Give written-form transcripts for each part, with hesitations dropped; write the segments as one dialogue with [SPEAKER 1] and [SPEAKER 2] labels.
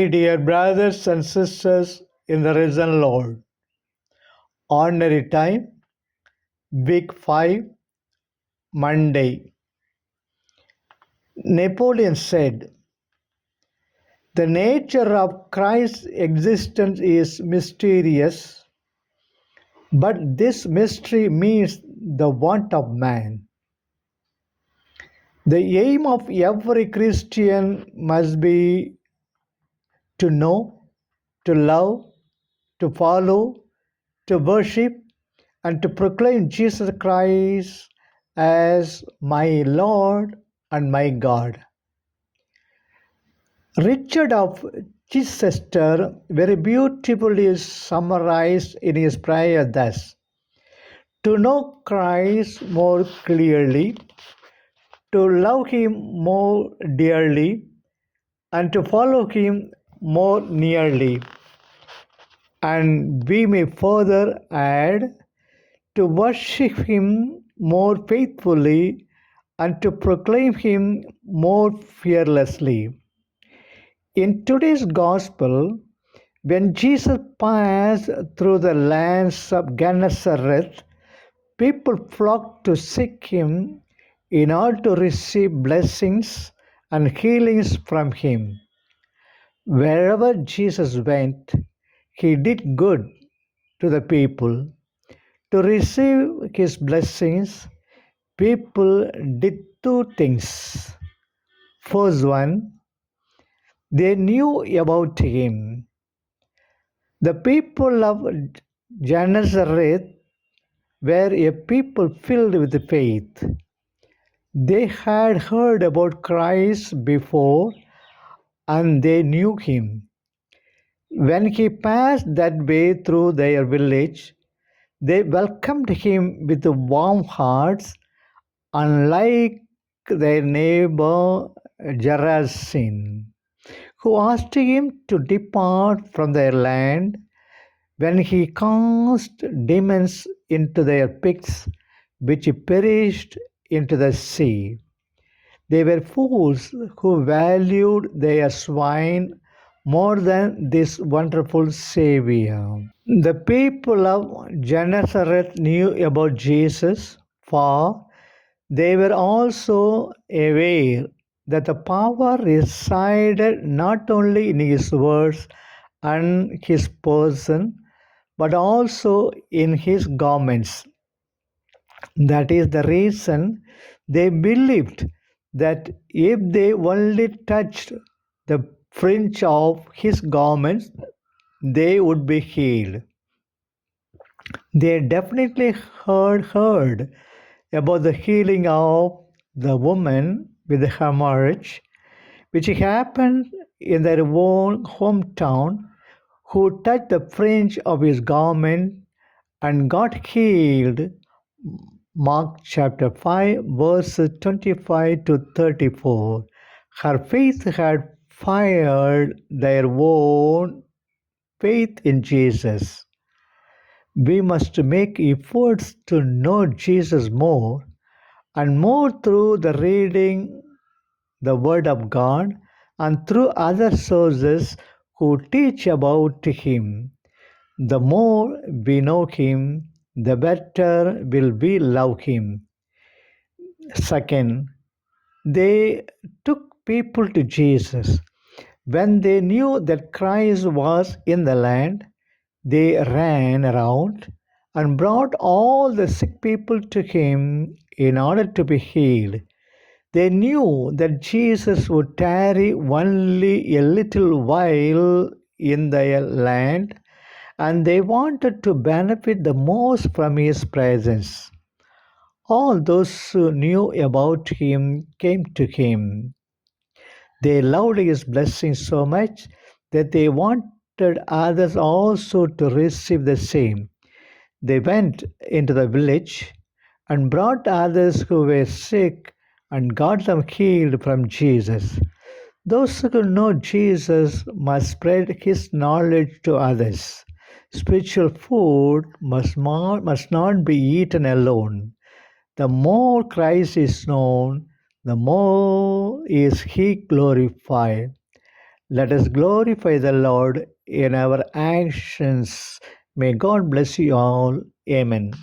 [SPEAKER 1] My dear brothers and sisters in the risen Lord, ordinary time, week 5, Monday. Napoleon said, the nature of Christ's existence is mysterious, but this mystery means the want of man. The aim of every Christian must be to know, to love, to follow, to worship, and to proclaim Jesus Christ as my Lord and my God. Richard of Chichester very beautifully summarized in his prayer thus: to know Christ more clearly, to love him more dearly, and to follow him more nearly. And we may further add, to worship him more faithfully and to proclaim him more fearlessly. In today's gospel, when Jesus passed through the lands of Gennesaret, people flocked to seek him in order to receive blessings and healings from him. Wherever Jesus went, he did good to the people. To receive his blessings, people did two things. First one, they knew about him. The people of Gennesaret were a people filled with faith. They had heard about Christ before and they knew him. When he passed that way through their village, they welcomed him with warm hearts, unlike their neighbor Gerasene, who asked him to depart from their land when he cast demons into their pigs, which perished into the sea. They were fools who valued their swine more than this wonderful Savior. The people of Gennesaret knew about Jesus, for they were also aware that the power resided not only in his words and his person, but also in his garments. That is the reason they believed that if they only touched the fringe of his garments, they would be healed. They definitely heard about the healing of the woman with the hemorrhage, which happened in their own hometown, who touched the fringe of his garment and got healed. Mark chapter 5, verses 25 to 34. Her faith had fired their own faith in Jesus. We must make efforts to know Jesus more and more through the reading the Word of God and through other sources who teach about him. The more we know him, the better will we love him. Second, they took people to Jesus. When they knew that Christ was in the land, they ran around and brought all the sick people to him in order to be healed. They knew that Jesus would tarry only a little while in their land, and they wanted to benefit the most from his presence. All those who knew about him came to him. They loved his blessings so much that they wanted others also to receive the same. They went into the village and brought others who were sick and got them healed from Jesus. Those who know Jesus must spread his knowledge to others. Spiritual food must not be eaten alone. The more Christ is known, the more is he glorified. Let us glorify the Lord in our actions. May God bless you all. Amen.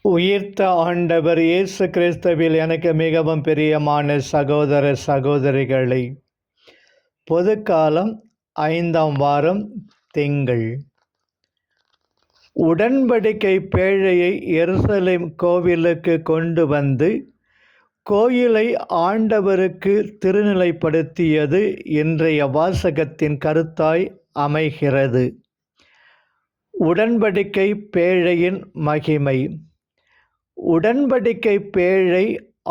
[SPEAKER 1] உயிர்த்த ஆண்டவர் இயேசு கிறிஸ்துவில் எனக்கு மிகவும் பிரியமான சகோதர சகோதரிகளை, பொதுக்காலம் 5ஆம் வாரம் திங்கள். உடன்படிக்கை பேழையை எருசலேம் கோவிலுக்கு கொண்டு வந்து கோயிலை ஆண்டவருக்கு திருநிலைப்படுத்தியது இன்றைய வாசகத்தின் கருத்தாய் அமைகிறது. உடன்படிக்கை பேழையின் மகிமை. உடன்படிக்கை பேழை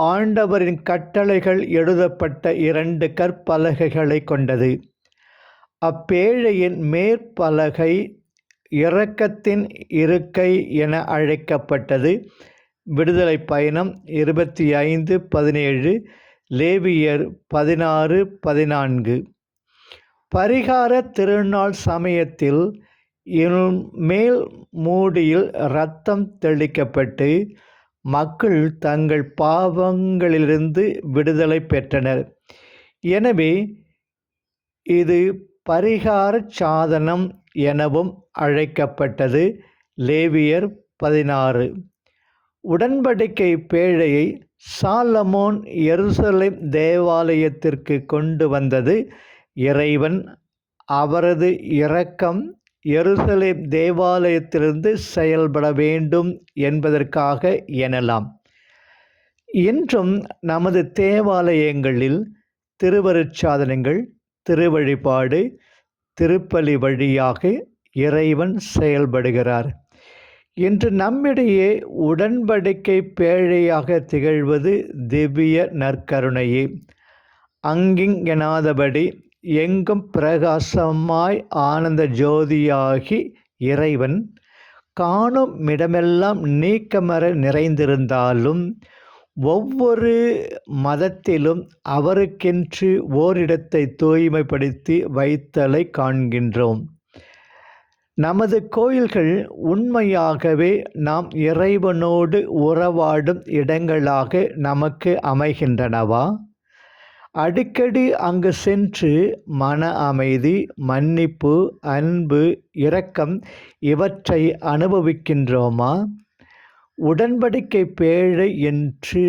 [SPEAKER 1] ஆண்டவரின் கட்டளைகள் எழுதப்பட்ட 2 கற்பலகைகளை கொண்டது. அப்பேழையின் மேற்பலகை இரக்கத்தின் இருக்கை என அழைக்கப்பட்டது. விடுதலை பயணம் 25:17, லேவியர் 16:14. பரிகார திருநாள் சமயத்தில் மேல் மூடியில் இரத்தம் தெளிக்கப்பட்டு மக்கள் தங்கள் பாவங்களிலிருந்து விடுதலை பெற்றனர். எனவே இது பரிகார சாதனம் எனவும் அழைக்கப்பட்டது. லேவியர் 16. உடன்படிக்கை பேழையை சாலமோன் எருசலேம் தேவாலயத்திற்கு கொண்டு வந்தது. இறைவன் அவரது இரக்கம் எருசலேம் தேவாலயத்திலிருந்து செயல்பட வேண்டும் என்பதற்காக எனலாம். இன்றும் நமது தேவாலயங்களில் திருவருட்சாதனங்கள், திருவழிபாடு, திருப்பலி வழியாக இறைவன் செயல்படுகிறார். இன்று நம்மிடையே உடன்படிக்கை பேழையாக திகழ்வது திவ்ய நற்கருணையே. அங்கிங்கெனாதபடி எங்கும் பிரகாசமாய் ஆனந்த ஜோதியாகி இறைவன் காணும் இடமெல்லாம் நீக்கமற நிறைந்திருந்தாலும் ஒவ்வொரு மதத்திலும் அவருக்கென்று ஓரிடத்தை தூய்மைப்படுத்தி வைத்தலை காண்கின்றோம். நமது கோயில்கள் உண்மையாகவே நாம் இறைவனோடு உறவாடும் இடங்களாக நமக்கு அமைகின்றனவா? அடிக்கடி அங்கு சென்று மன அமைதி, மன்னிப்பு, அன்பு, இரக்கம் இவற்றை அனுபவிக்கின்றோமா? உடன்படிக்கை பேழை என்று